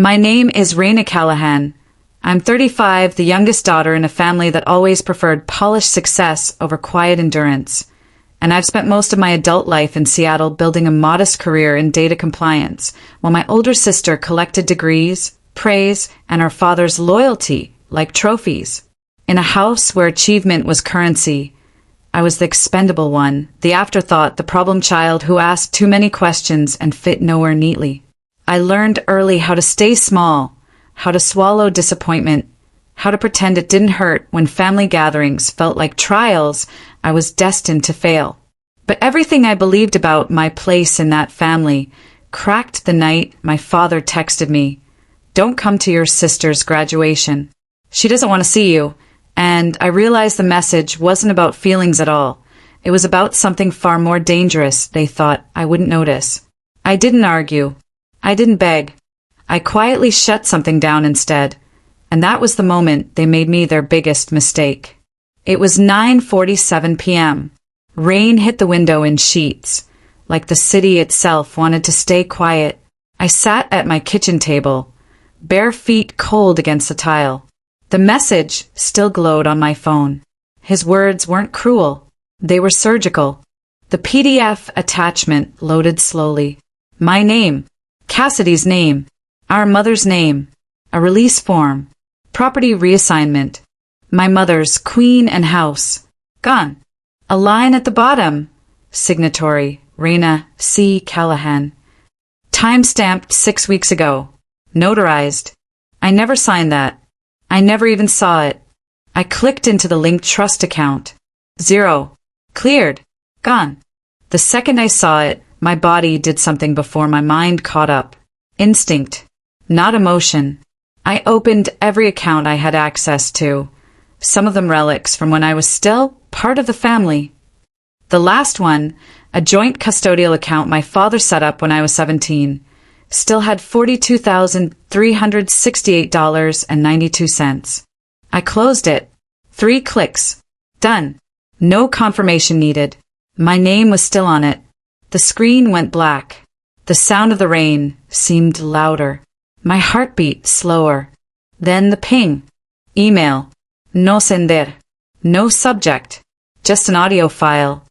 My name is Raina Callahan. I'm 35, the youngest daughter in a family that always preferred polished success over quiet endurance. And I've spent most of my adult life in Seattle building a modest career in data compliance, while my older sister collected degrees, praise, and her father's loyalty like trophies. In a house where achievement was currency, I was the expendable one, the afterthought, the problem child who asked too many questions and fit nowhere neatly. I learned early how to stay small, how to swallow disappointment, how to pretend it didn't hurt when family gatherings felt like trials. I was destined to fail. But everything I believed about my place in that family cracked the night my father texted me, "Don't come to your sister's graduation. She doesn't want to see you." And I realized the message wasn't about feelings at all. It was about something far more dangerous they thought I wouldn't notice. I didn't argue. I didn't beg. I quietly shut something down instead. And that was the moment they made me their biggest mistake. It was 9:47 p.m. Rain hit the window in sheets, like the city itself wanted to stay quiet. I sat at my kitchen table, bare feet cold against the tile. The message still glowed on my phone. His words weren't cruel. They were surgical. The PDF attachment loaded slowly. My name, Cassidy's name, our mother's name, a release form, property reassignment, my mother's queen and house, gone. A line at the bottom, signatory, Raina C. Callahan. Time-stamped 6 weeks ago. Notarized. I never signed that. I never even saw it. I clicked into the linked trust account. 0. Cleared. Gone. The second I saw it, my body did something before my mind caught up. Instinct. Not emotion. I opened every account I had access to. Some of them relics from when I was still part of the family. The last one, a joint custodial account my father set up when I was 17, still had $42,368.92. I closed it. 3 clicks. Done. No confirmation needed. My name was still on it. The screen went black. The sound of the rain seemed louder. My heartbeat slower. Then the ping. Email. No sender. No subject. Just an audio file.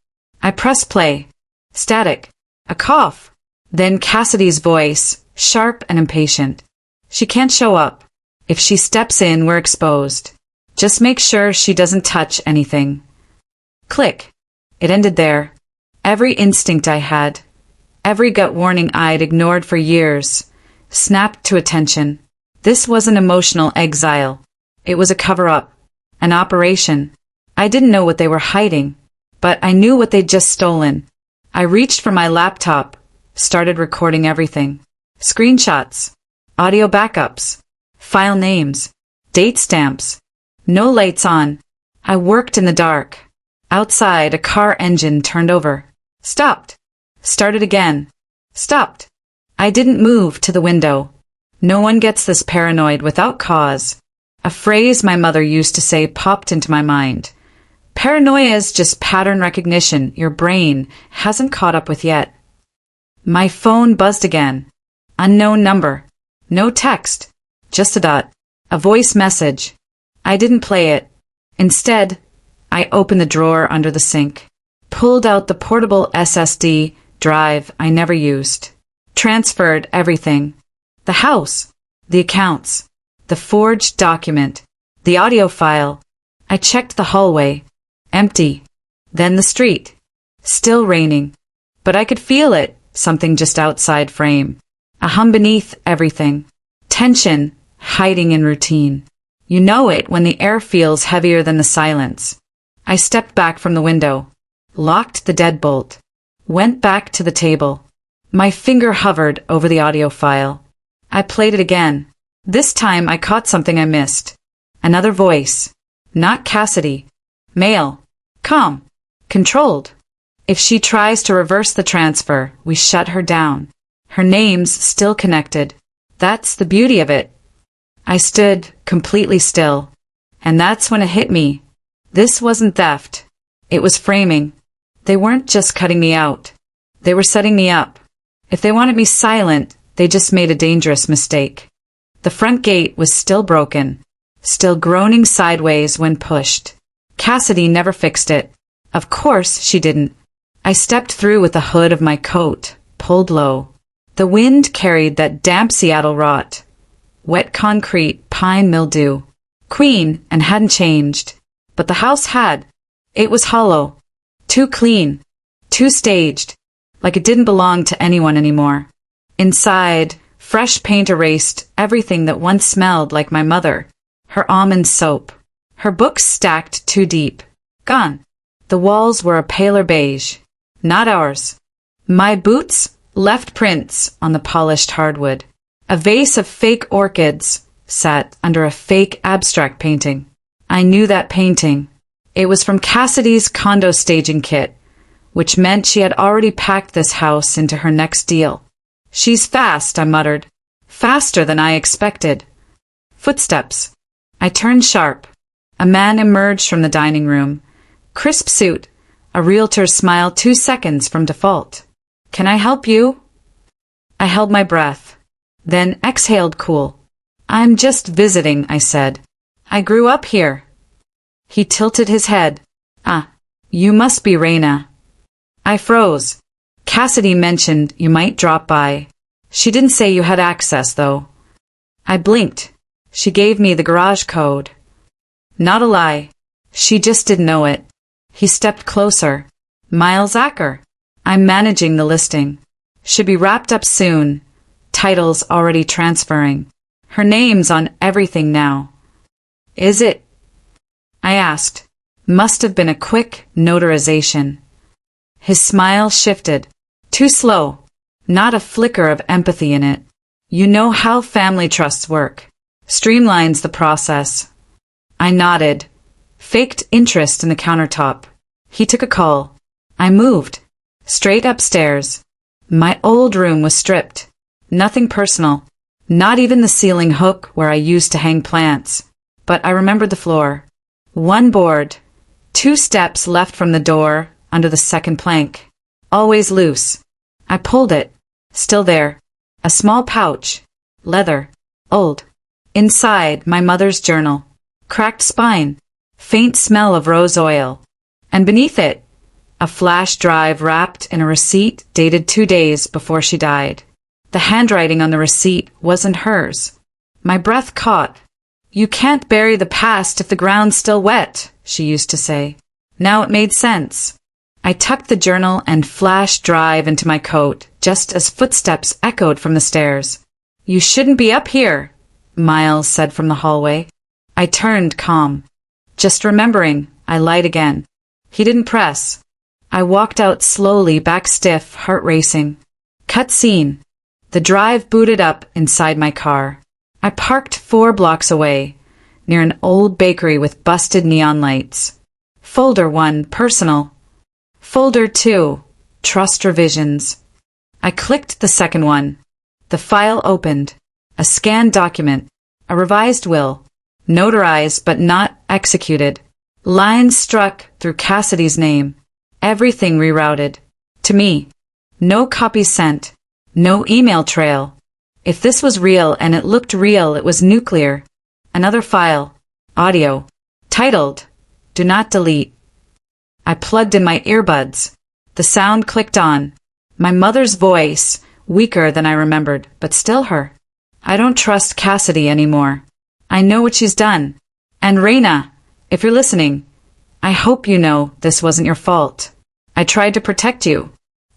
I pressed play. Static. A cough. Then Cassidy's voice, sharp and impatient. She can't show up. If she steps in, we're exposed. Just make sure she doesn't touch anything. Click. It ended there. Every instinct I had, every gut warning I'd ignored for years, snapped to attention. This wasn't emotional exile. It was a cover-up. An operation. I didn't know what they were hiding, but I knew what they'd just stolen. I reached for my laptop, started recording everything. Screenshots, audio backups, file names, date stamps. No lights on. I worked in the dark. Outside, a car engine turned over. Stopped. Started again. Stopped. I didn't move to the window. No one gets this paranoid without cause. A phrase my mother used to say popped into my mind. Paranoia is just pattern recognition your brain hasn't caught up with yet. My phone buzzed again. Unknown number. No text. Just a dot. A voice message. I didn't play it. Instead, I opened the drawer under the sink, pulled out the portable SSD drive I never used, transferred everything. The house, the accounts, the forged document, the audio file. I checked the hallway. Empty. Then the street. Still raining. But I could feel it, something just outside frame. A hum beneath everything. Tension, hiding in routine. You know it when the air feels heavier than the silence. I stepped back from the window, locked the deadbolt, went back to the table. My finger hovered over the audio file. I played it again. This time I caught something I missed. Another voice. Not Cassidy. Male. Calm. Controlled. If she tries to reverse the transfer, we shut her down. Her name's still connected. That's the beauty of it. I stood completely still. And that's when it hit me. This wasn't theft. It was framing. They weren't just cutting me out. They were setting me up. If they wanted me silent, they just made a dangerous mistake. The front gate was still broken, still groaning sideways when pushed. Cassidy never fixed it. Of course she didn't. I stepped through with the hood of my coat, pulled low. The wind carried that damp Seattle rot. Wet concrete, pine mildew. Queen, and hadn't changed. But the house had. It was hollow. Too clean. Too staged. Like it didn't belong to anyone anymore. Inside, fresh paint erased everything that once smelled like my mother. Her almond soap. Her books stacked too deep. Gone. The walls were a paler beige. Not ours. My boots left prints on the polished hardwood. A vase of fake orchids sat under a fake abstract painting. I knew that painting. It was from Cassidy's condo staging kit, which meant she had already packed this house into her next deal. She's fast, I muttered. Faster than I expected. Footsteps. I turned sharp. A man emerged from the dining room. Crisp suit. A realtor's smile 2 seconds from default. Can I help you? I held my breath. Then exhaled cool. I'm just visiting, I said. I grew up here. He tilted his head. Ah, you must be Raina. I froze. Cassidy mentioned you might drop by. She didn't say you had access, though. I blinked. She gave me the garage code. Not a lie. She just didn't know it. He stepped closer. Miles Acker. I'm managing the listing. Should be wrapped up soon. Title's already transferring. Her name's on everything now. Is it? I asked. Must have been a quick notarization. His smile shifted. Too slow. Not a flicker of empathy in it. You know how family trusts work. Streamlines the process. I nodded. Faked interest in the countertop. He took a call. I moved. Straight upstairs. My old room was stripped. Nothing personal. Not even the ceiling hook where I used to hang plants. But I remembered the floor. One board. 2 steps left from the door, under the second plank. Always loose. I pulled it. Still there. A small pouch. Leather. Old. Inside, my mother's journal. Cracked spine. Faint smell of rose oil. And beneath it, a flash drive wrapped in a receipt dated 2 days before she died. The handwriting on the receipt wasn't hers. My breath caught. You can't bury the past if the ground's still wet, she used to say. Now it made sense. I tucked the journal and flash drive into my coat, just as footsteps echoed from the stairs. You shouldn't be up here, Miles said from the hallway. I turned calm. Just remembering, I lied again. He didn't press. I walked out slowly, back stiff, heart racing. Cut scene. The drive booted up inside my car. I parked 4 blocks away, near an old bakery with busted neon lights. Folder 1, personal. Folder 2, trust revisions. I clicked the second one. The file opened. A scanned document. A revised will. Notarized but not executed. Lines struck through Cassidy's name. Everything rerouted. To me. No copies sent. No email trail. If this was real and it looked real, it was nuclear. Another file. Audio. Titled, Do Not Delete. I plugged in my earbuds. The sound clicked on. My mother's voice, weaker than I remembered, but still her. I don't trust Cassidy anymore. I know what she's done. And Raina, if you're listening, I hope you know this wasn't your fault. I tried to protect you.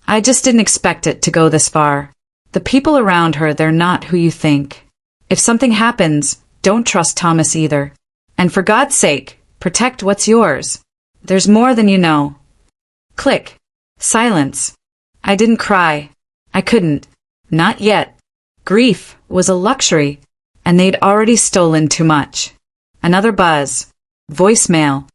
I just didn't expect it to go this far. The people around her, they're not who you think. If something happens, don't trust Thomas either. And for God's sake, protect what's yours. There's more than you know. Click. Silence. I didn't cry. I couldn't. Not yet. Grief was a luxury, and they'd already stolen too much. Another buzz. Voicemail.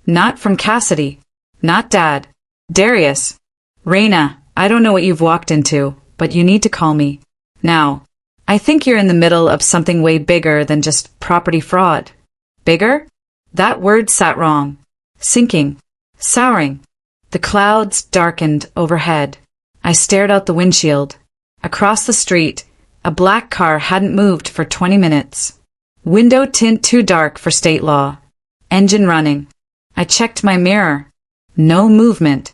Not from Cassidy. Not Dad. Darius. Raina, I don't know what you've walked into, but you need to call me. Now. I think you're in the middle of something way bigger than just property fraud. Bigger? That word sat wrong. Sinking. Souring. The clouds darkened overhead. I stared out the windshield. Across the street, A black car hadn't moved for 20 minutes. Window tint too dark for state law. Engine running. I checked my mirror. No movement.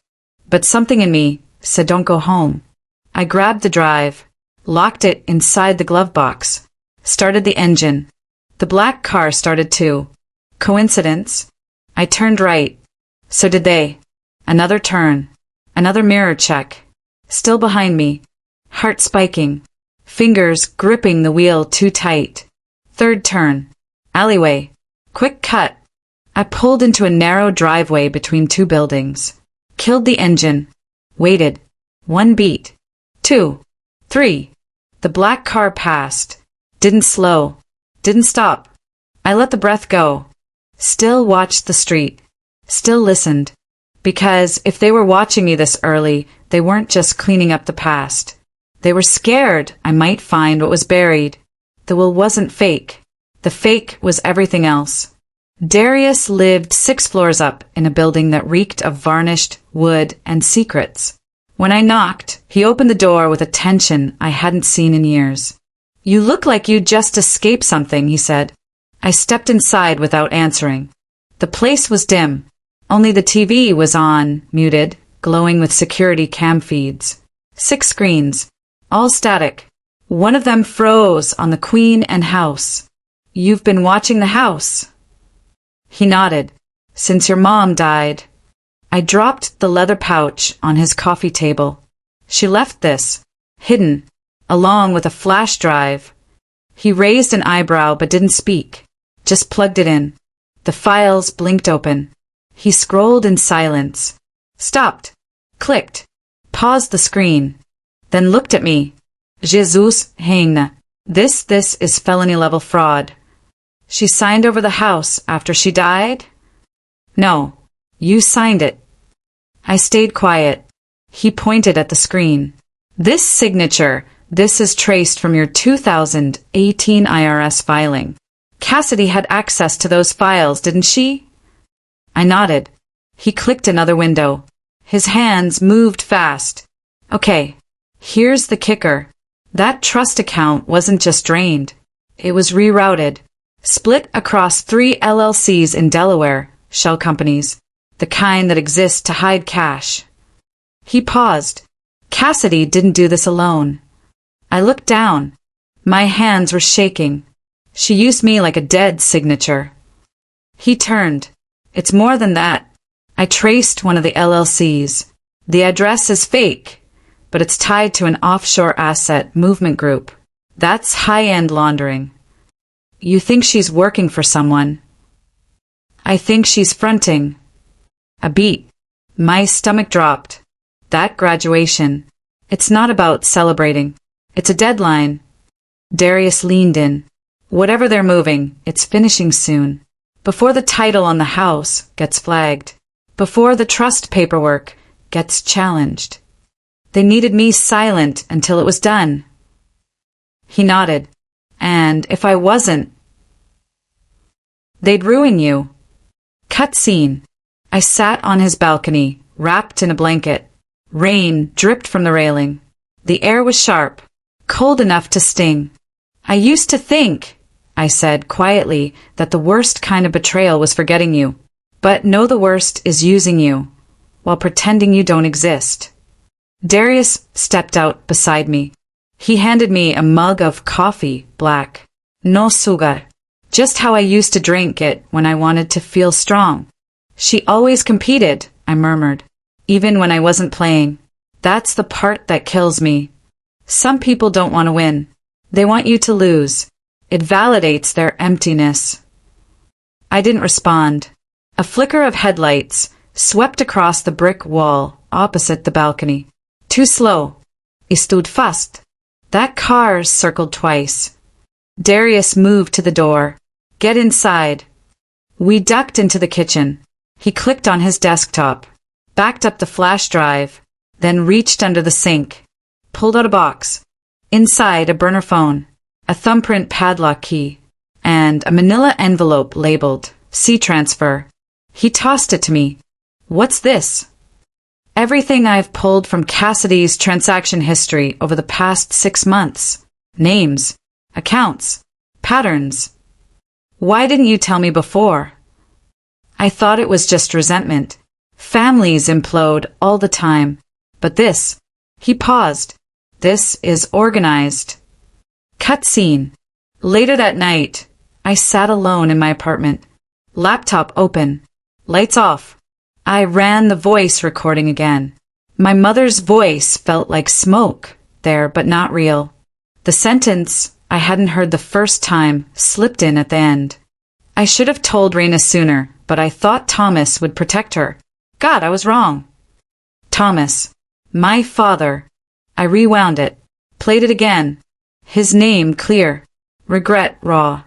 But something in me said don't go home. I grabbed the drive, locked it inside the glove box, started the engine. The black car started too. Coincidence? I turned right. So did they. Another turn. Another mirror check. Still behind me. Heart spiking. Fingers gripping the wheel too tight. Third turn. Alleyway. Quick cut. I pulled into a narrow driveway between two buildings. Killed the engine. Waited. 1 beat. 2. 3. The black car passed. Didn't slow. Didn't stop. I let the breath go. Still watched the street. Still listened. Because if they were watching me this early, they weren't just cleaning up the past. They were scared I might find what was buried. The will wasn't fake. The fake was everything else. Darius lived 6 floors up in a building that reeked of varnished wood and secrets. When I knocked, he opened the door with a tension I hadn't seen in years. "You look like you just escaped something," he said. I stepped inside without answering. The place was dim. Only the TV was on, muted, glowing with security cam feeds. 6 screens. All static. One of them froze on the Queen and House. "You've been watching the house?" He nodded. "Since your mom died." I dropped the leather pouch on his coffee table. "She left this, hidden, along with a flash drive." He raised an eyebrow but didn't speak, just plugged it in. The files blinked open. He scrolled in silence. Stopped. Clicked. Paused the screen. Then looked at me. "Jesus Heine. This is felony-level fraud." "She signed over the house after she died?" "No. You signed it." I stayed quiet. He pointed at the screen. "This signature, this is traced from your 2018 IRS filing. Cassidy had access to those files, didn't she?" I nodded. He clicked another window. His hands moved fast. "Okay. Here's the kicker. That trust account wasn't just drained. It was rerouted. Split across 3 LLCs in Delaware, shell companies, the kind that exist to hide cash." He paused. "Cassidy didn't do this alone." I looked down. My hands were shaking. "She used me like a dead signature." He turned. "It's more than that. I traced one of the LLCs. The address is fake, but it's tied to an offshore asset movement group. That's high-end laundering." "You think she's working for someone?" "I think she's fronting." A beat. My stomach dropped. That graduation. It's not about celebrating. It's a deadline. Darius leaned in. "Whatever they're moving, it's finishing soon. Before the title on the house gets flagged. Before the trust paperwork gets challenged. They needed me silent until it was done." He nodded. "And if I wasn't?" "They'd ruin you." Cut scene. I sat on his balcony, wrapped in a blanket. Rain dripped from the railing. The air was sharp, cold enough to sting. "I used to think," I said quietly, "that the worst kind of betrayal was forgetting you. But no, the worst is using you, while pretending you don't exist." Darius stepped out beside me. He handed me a mug of coffee, black. No sugar. Just how I used to drink it when I wanted to feel strong. "She always competed," I murmured, "even when I wasn't playing. That's the part that kills me. Some people don't want to win. They want you to lose. It validates their emptiness." I didn't respond. A flicker of headlights swept across the brick wall opposite the balcony. Too slow. I stood fast. That car circled twice. Darius moved to the door. "Get inside." We ducked into the kitchen. He clicked on his desktop, backed up the flash drive, then reached under the sink, pulled out a box. Inside, a burner phone, a thumbprint padlock key, and a manila envelope labeled C-Transfer. He tossed it to me. "What's this?" "Everything I've pulled from Cassidy's transaction history over the past 6 months. Names. Accounts. Patterns. Why didn't you tell me before? I thought it was just resentment. Families implode all the time. But this. He paused. This is organized. Cut scene. Later that night, I sat alone in my apartment. Laptop open. Lights off. I ran the voice recording again. My mother's voice felt like smoke there, but not real. The sentence I hadn't heard the first time slipped in at the end. I should have told Raina sooner, but I thought Thomas would protect her. God, I was wrong. Thomas. My father. I rewound it. Played it again. His name clear. Regret raw.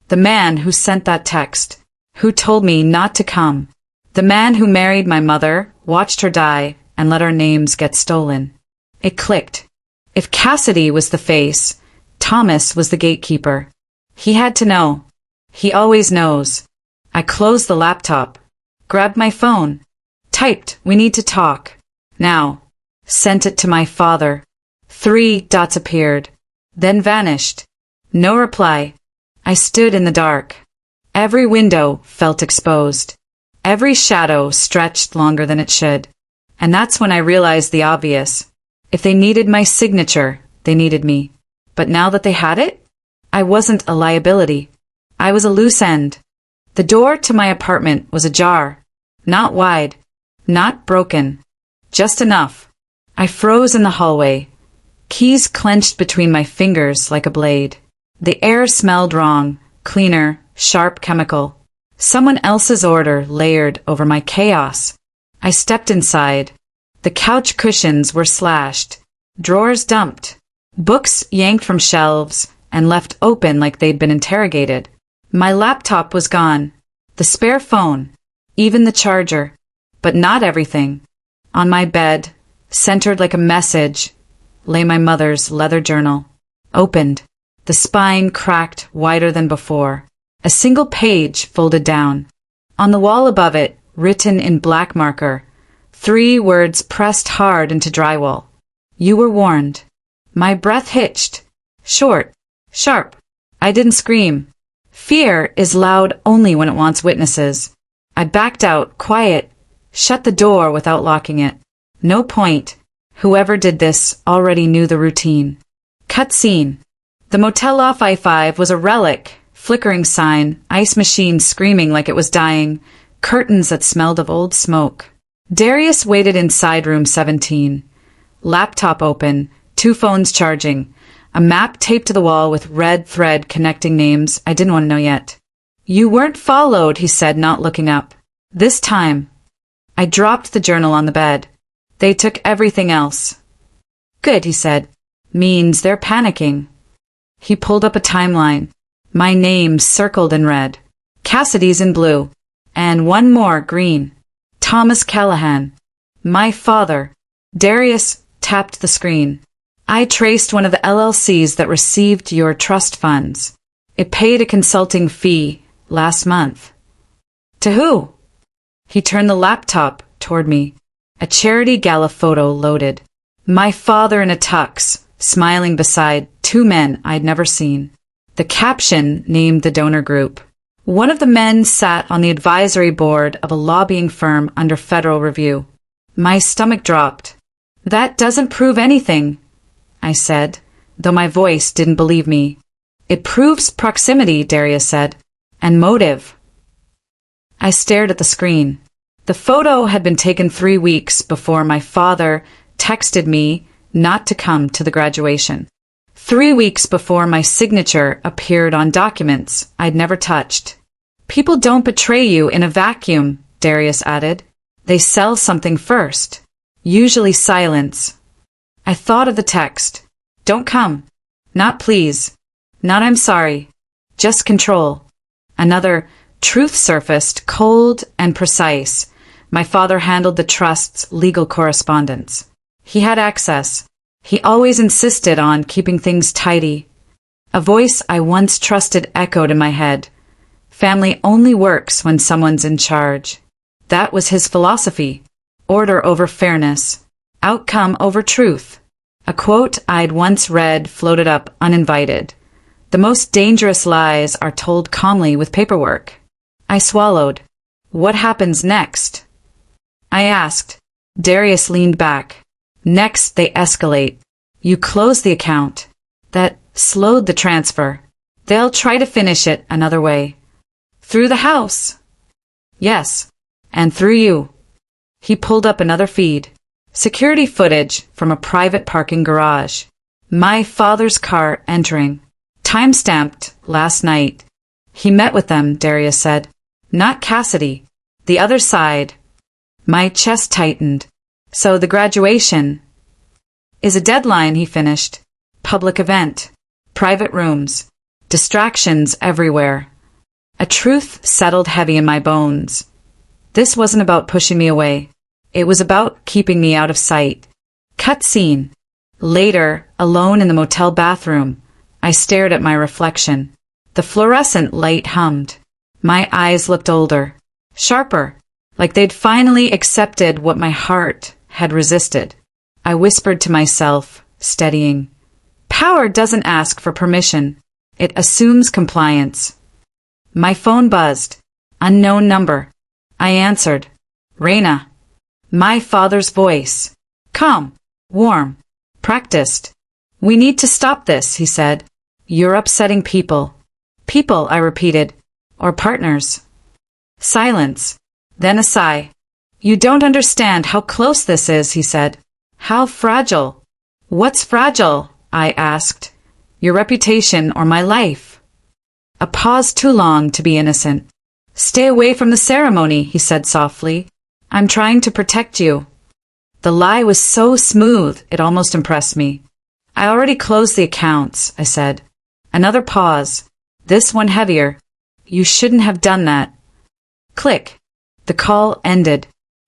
The man who sent that text. Who told me not to come. The man who married my mother, watched her die, and let our names get stolen. It clicked. If Cassidy was the face, Thomas was the gatekeeper. He had to know. He always knows. I closed the laptop. Grabbed my phone. Typed, "We need to talk. Now." Sent it to my father. 3 dots appeared. Then vanished. No reply. I stood in the dark. Every window felt exposed. Every shadow stretched longer than it should. And that's when I realized the obvious. If they needed my signature, they needed me. But now that they had it, I wasn't a liability. I was a loose end. The door to my apartment was ajar. Not wide. Not broken. Just enough. I froze in the hallway. Keys clenched between my fingers like a blade. The air smelled wrong. Cleaner, sharp chemical. Someone else's order layered over my chaos. I stepped inside. The couch cushions were slashed. Drawers dumped. Books yanked from shelves and left open like they'd been interrogated. My laptop was gone. The spare phone. Even the charger. But not everything. On my bed, centered like a message, lay my mother's leather journal. Opened. The spine cracked wider than before. A single page folded down. On the wall above it, written in black marker, 3 words pressed hard into drywall. You were warned. My breath hitched. Short. Sharp. I didn't scream. Fear is loud only when it wants witnesses. I backed out, quiet, shut the door without locking it. No point. Whoever did this already knew the routine. Cut scene. The motel off I-5 was a relic. Flickering sign, ice machine screaming like it was dying, curtains that smelled of old smoke. Darius waited inside room 17. Laptop open, 2 phones charging, a map taped to the wall with red thread connecting names I didn't want to know yet. You weren't followed, he said, not looking up. This time. I dropped the journal on the bed. They took everything else. Good, he said. Means they're panicking. He pulled up a timeline. My name circled in red. Cassidy's in blue. And one more green. Thomas Callahan. My father. Darius tapped the screen. I traced one of the LLCs that received your trust funds. It paid a consulting fee last month. To who? He turned the laptop toward me. A charity gala photo loaded. My father in a tux, smiling beside 2 men I'd never seen. The caption named the donor group. One of the men sat on the advisory board of a lobbying firm under federal review. My stomach dropped. That doesn't prove anything, I said, though my voice didn't believe me. It proves proximity, Darius said, and motive. I stared at the screen. The photo had been taken 3 weeks before my father texted me not to come to the graduation. 3 weeks before my signature appeared on documents I'd never touched. People don't betray you in a vacuum, Darius added. They sell something first. Usually silence. I thought of the text. Don't come. Not please. Not I'm sorry. Just control. Another truth surfaced, cold and precise. My father handled the trust's legal correspondence. He had access. He always insisted on keeping things tidy. A voice I once trusted echoed in my head. Family only works when someone's in charge. That was his philosophy. Order over fairness. Outcome over truth. A quote I'd once read floated up uninvited. The most dangerous lies are told calmly with paperwork. I swallowed. What happens next? I asked. Darius leaned back. Next, they escalate. You close the account. That slowed the transfer. They'll try to finish it another way. Through the house. Yes. And through you. He pulled up another feed. Security footage from a private parking garage. My father's car entering. Time-stamped last night. He met with them, Darius said. Not Cassidy. The other side. My chest tightened. So the graduation is a deadline, he finished. Public event. Private rooms. Distractions everywhere. A truth settled heavy in my bones. This wasn't about pushing me away. It was about keeping me out of sight. Cut scene. Later, alone in the motel bathroom, I stared at my reflection. The fluorescent light hummed. My eyes looked older. Sharper. Like they'd finally accepted what my heart had resisted. I whispered to myself, steadying. Power doesn't ask for permission. It assumes compliance. My phone buzzed. Unknown number. I answered. Raina. My father's voice. Calm. Warm. Practiced. We need to stop this, he said. You're upsetting people. People, I repeated. Or partners. Silence. Then a sigh. You don't understand how close this is, he said. How fragile. What's fragile? I asked. Your reputation or my life? A pause too long to be innocent. Stay away from the ceremony, he said softly. I'm trying to protect you. The lie was so smooth, it almost impressed me. I already closed the accounts, I said. Another pause. This one heavier. You shouldn't have done that. Click. The call ended.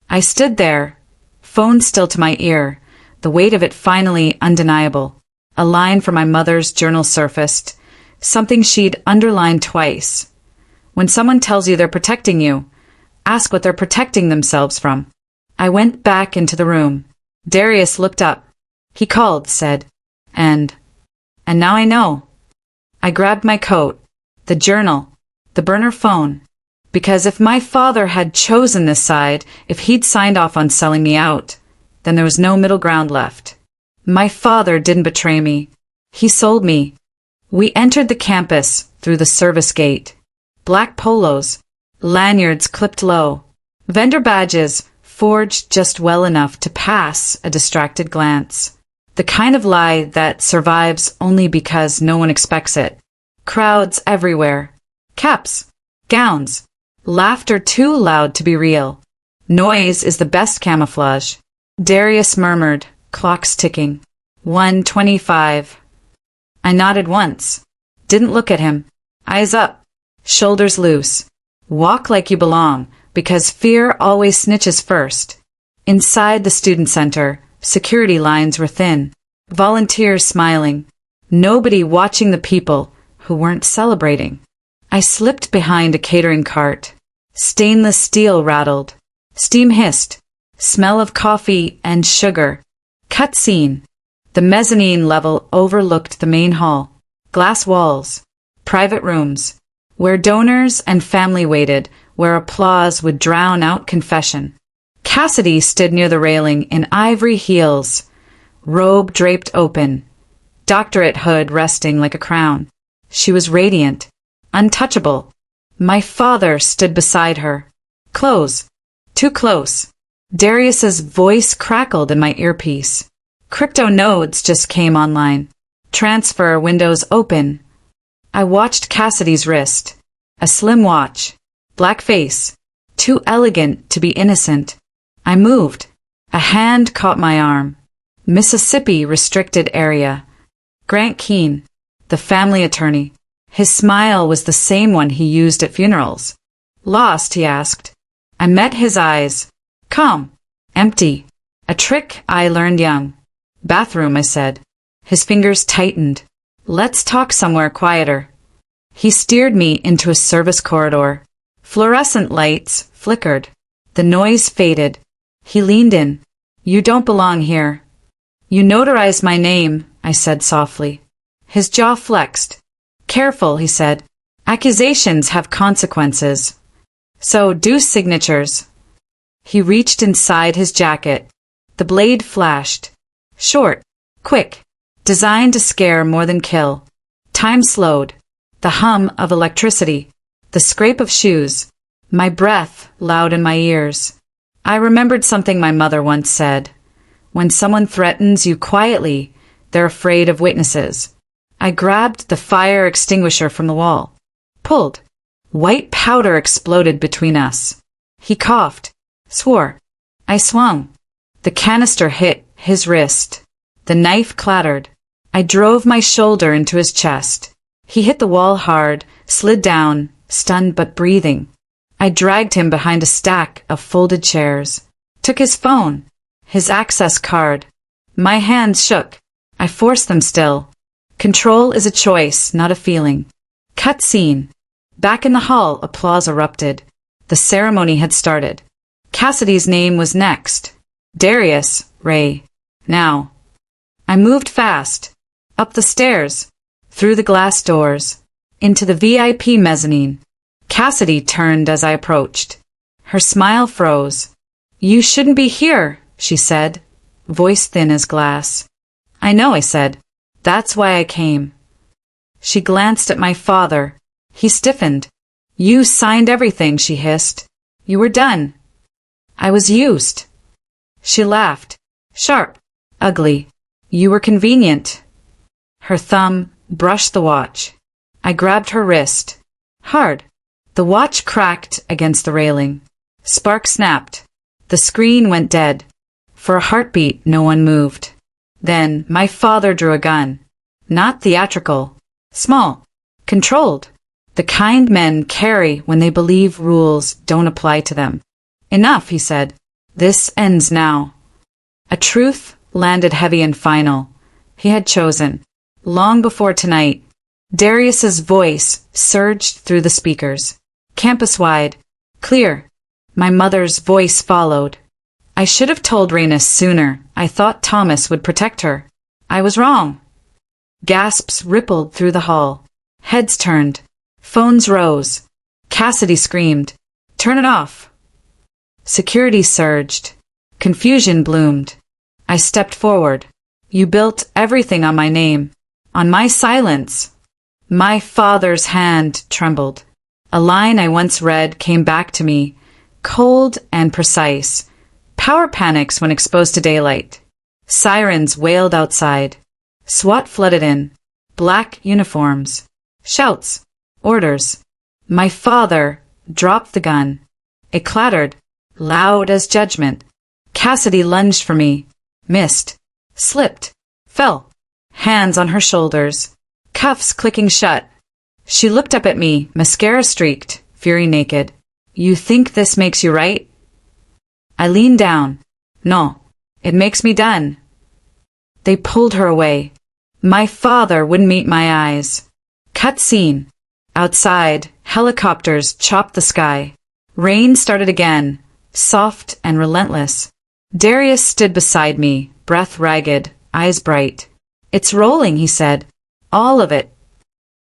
I stood there, phone still to my ear, the weight of it finally undeniable. A line from my mother's journal surfaced, something she'd underlined twice. When someone tells you they're protecting you, ask what they're protecting themselves from. I went back into the room. Darius looked up. He called, said, and now I know. I grabbed my coat, the journal, the burner phone. Because if my father had chosen this side, if he'd signed off on selling me out, then there was no middle ground left. My father didn't betray me. He sold me. We entered the campus through the service gate. Black polos, lanyards clipped low, vendor badges forged just well enough to pass a distracted glance. The kind of lie that survives only because no one expects it. Crowds everywhere. Caps. Gowns. Laughter too loud to be real. Noise is the best camouflage. Darius murmured, clocks ticking. 1:25. I nodded once. Didn't look at him. Eyes up. Shoulders loose. Walk like you belong, because fear always snitches first. Inside the student center, security lines were thin. Volunteers smiling. Nobody watching the people who weren't celebrating. I slipped behind a catering cart. Stainless steel rattled. Steam hissed. Smell of coffee and sugar. Cut scene. The mezzanine level overlooked the main hall. Glass walls. Private rooms. Where donors and family waited, where applause would drown out confession. Cassidy stood near the railing in ivory heels, robe draped open, doctorate hood resting like a crown. She was radiant, untouchable. My father stood beside her. Close. Too close. Darius's voice crackled in my earpiece. Crypto nodes just came online. Transfer windows open. I watched Cassidy's wrist. A slim watch. Black face. Too elegant to be innocent. I moved. A hand caught my arm. Mississippi restricted area. Grant Keene, the family attorney. His smile was the same one he used at funerals. Lost, he asked. I met his eyes. Calm. Empty. A trick I learned young. Bathroom, I said. His fingers tightened. Let's talk somewhere quieter. He steered me into a service corridor. Fluorescent lights flickered. The noise faded. He leaned in. You don't belong here. You notarized my name, I said softly. His jaw flexed. Careful, he said. Accusations have consequences. So, do signatures. He reached inside his jacket. The blade flashed. Short, quick, designed to scare more than kill. Time slowed. The hum of electricity. The scrape of shoes. My breath loud in my ears. I remembered something my mother once said. When someone threatens you quietly, they're afraid of witnesses. I grabbed the fire extinguisher from the wall. Pulled. White powder exploded between us. He coughed. Swore. I swung. The canister hit his wrist. The knife clattered. I drove my shoulder into his chest. He hit the wall hard, slid down, stunned but breathing. I dragged him behind a stack of folded chairs. Took his phone. His access card. My hands shook. I forced them still. Control is a choice, not a feeling. Cut scene. Back in the hall, applause erupted. The ceremony had started. Cassidy's name was next. Darius, Ray. Now. I moved fast. Up the stairs. Through the glass doors. Into the VIP mezzanine. Cassidy turned as I approached. Her smile froze. You shouldn't be here, she said, voice thin as glass. I know, I said. That's why I came. She glanced at my father. He stiffened. You signed everything, she hissed. You were done. I was used. She laughed. Sharp. Ugly. You were convenient. Her thumb brushed the watch. I grabbed her wrist. Hard. The watch cracked against the railing. Spark snapped. The screen went dead. For a heartbeat, no one moved. Then my father drew a gun. Not theatrical. Small. Controlled. The kind men carry when they believe rules don't apply to them. Enough, he said. This ends now. A truth landed heavy and final. He had chosen. Long before tonight. Darius's voice surged through the speakers. Campus-wide. Clear. My mother's voice followed. I should have told Raina sooner. I thought Thomas would protect her. I was wrong. Gasps rippled through the hall. Heads turned. Phones rose. Cassidy screamed. Turn it off. Security surged. Confusion bloomed. I stepped forward. You built everything on my name. On my silence. My father's hand trembled. A line I once read came back to me, cold and precise. Power panics when exposed to daylight. Sirens wailed outside. SWAT flooded in. Black uniforms. Shouts. Orders. My father dropped the gun. It clattered, loud as judgment. Cassidy lunged for me. Missed. Slipped. Fell. Hands on her shoulders. Cuffs clicking shut. She looked up at me, mascara streaked, fury naked. You think this makes you right? I leaned down. No. It makes me done. They pulled her away. My father wouldn't meet my eyes. Cut scene. Outside, helicopters chopped the sky. Rain started again, soft and relentless. Darius stood beside me, breath ragged, eyes bright. It's rolling, he said. All of it.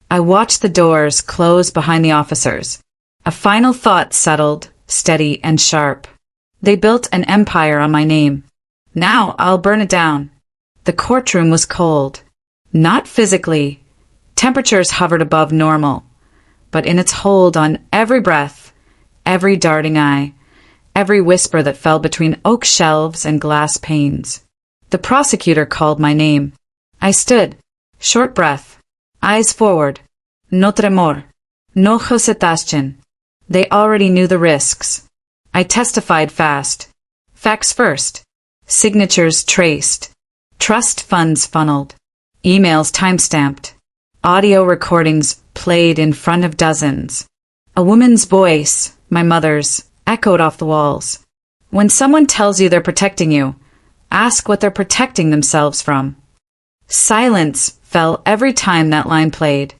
I watched the doors close behind the officers. A final thought settled, steady and sharp. They built an empire on my name. Now I'll burn it down. The courtroom was cold. Not physically. Temperatures hovered above normal. But in its hold on every breath, every darting eye, every whisper that fell between oak shelves and glass panes. The prosecutor called my name. I stood, short breath, eyes forward. No tremor. No hesitation. They already knew the risks. I testified fast. Facts first. Signatures traced. Trust funds funneled. Emails timestamped. Audio recordings played in front of dozens. A woman's voice, my mother's, echoed off the walls. When someone tells you they're protecting you, ask what they're protecting themselves from. Silence fell every time that line played.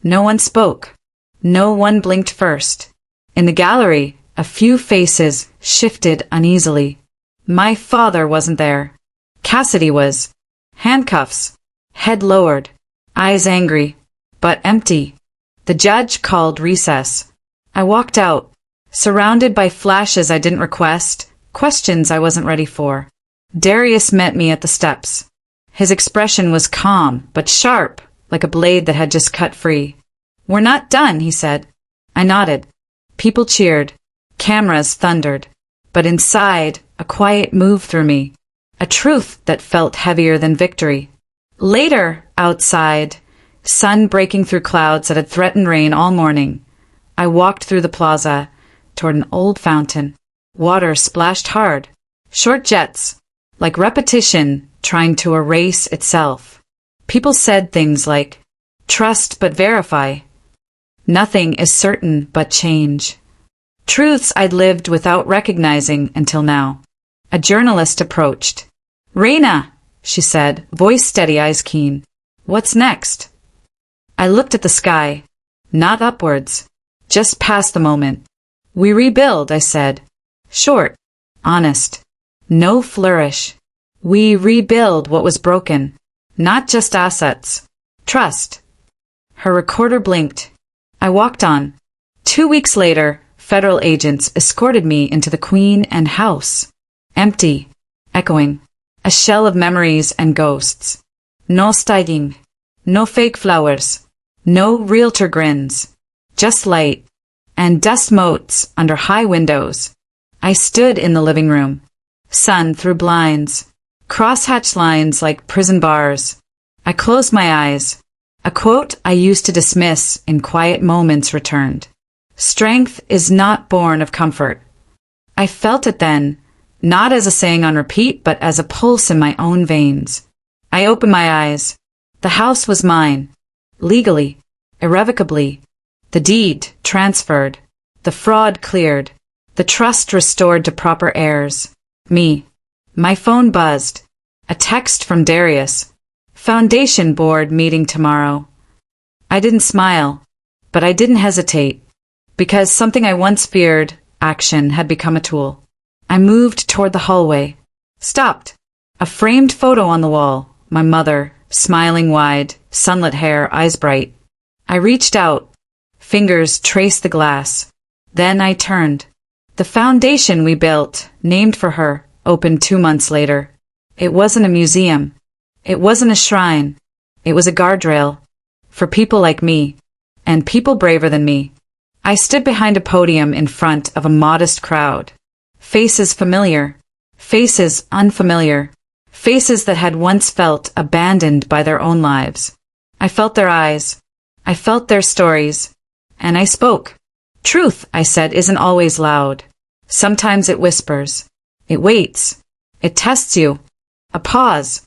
No one spoke. No one blinked first. In the gallery, a few faces shifted uneasily. My father wasn't there. Cassidy was. Handcuffs. Head lowered. Eyes angry. But empty. The judge called recess. I walked out, surrounded by flashes I didn't request, questions I wasn't ready for. Darius met me at the steps. His expression was calm, but sharp, like a blade that had just cut free. "We're not done," he said. I nodded. People cheered. Cameras thundered. But inside, a quiet moved through me. A truth that felt heavier than victory. Later, outside, sun breaking through clouds that had threatened rain all morning, I walked through the plaza toward an old fountain. Water splashed hard. Short jets, like repetition trying to erase itself. People said things like, "Trust but verify." "Nothing is certain but change." Truths I'd lived without recognizing until now. A journalist approached. "Reina," she said, voice steady, eyes keen. "What's next?" I looked at the sky. Not upwards. Just past the moment. "We rebuild," I said. Short. Honest. No flourish. We rebuild what was broken. Not just assets. Trust. Her recorder blinked. I walked on. 2 weeks later, federal agents escorted me into the Queen and House. Empty. Echoing. A shell of memories and ghosts. No styling. No fake flowers. No realtor grins. Just light. And dust motes under high windows. I stood in the living room. Sun through blinds. Crosshatch lines like prison bars. I closed my eyes. A quote I used to dismiss in quiet moments returned. Strength is not born of comfort. I felt it then, not as a saying on repeat, but as a pulse in my own veins. I opened my eyes. The house was mine. Legally. Irrevocably. The deed transferred. The fraud cleared. The trust restored to proper heirs. Me. My phone buzzed. A text from Darius. Foundation board meeting tomorrow. I didn't smile, but I didn't hesitate, because something I once feared, action, had become a tool. I moved toward the hallway. Stopped. A framed photo on the wall. My mother, smiling wide, sunlit hair, eyes bright. I reached out. Fingers traced the glass. Then I turned. The foundation we built, named for her, opened 2 months later. It wasn't a museum. It wasn't a shrine. It was a guardrail. For people like me. And people braver than me. I stood behind a podium in front of a modest crowd. Faces familiar. Faces unfamiliar. Faces that had once felt abandoned by their own lives. I felt their eyes. I felt their stories. And I spoke. Truth, I said, isn't always loud. Sometimes it whispers. It waits. It tests you. A pause.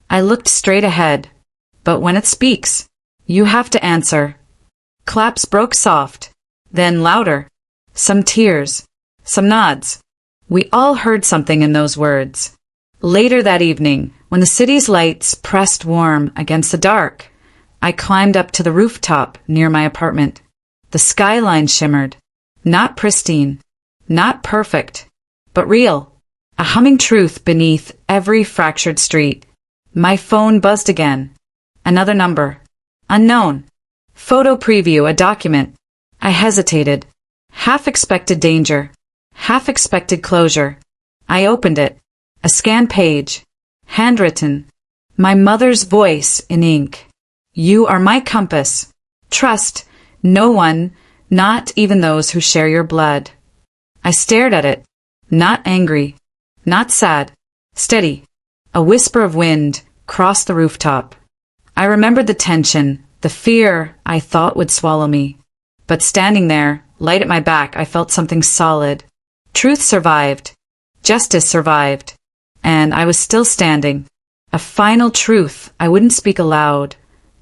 I looked straight ahead. But when it speaks, you have to answer. Claps broke soft. Then louder. Some tears. Some nods. We all heard something in those words. Later that evening, when the city's lights pressed warm against the dark, I climbed up to the rooftop near my apartment. The skyline shimmered. Not pristine. Not perfect. But real. A humming truth beneath every fractured street. My phone buzzed again. Another number. Unknown. Photo preview, a document. I hesitated. Half expected danger. Half expected closure. I opened it. A scanned page. Handwritten. My mother's voice in ink. You are my compass. Trust no one, not even those who share your blood. I stared at it. Not angry. Not sad. Steady. A whisper of wind crossed the rooftop. I remembered the tension, the fear I thought would swallow me. But standing there, light at my back, I felt something solid. Truth survived. Justice survived. And I was still standing. A final truth I wouldn't speak aloud,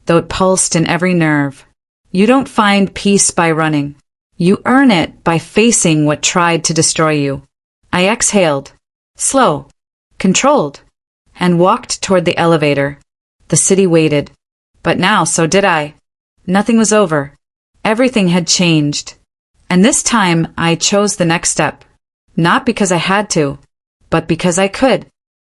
though it pulsed in every nerve. You don't find peace by running. You earn it by facing what tried to destroy you. I exhaled. Slow. Controlled. And walked toward the elevator. The city waited. But now so did I. Nothing was over. Everything had changed. And this time I chose the next step. Not because I had to, but because I could.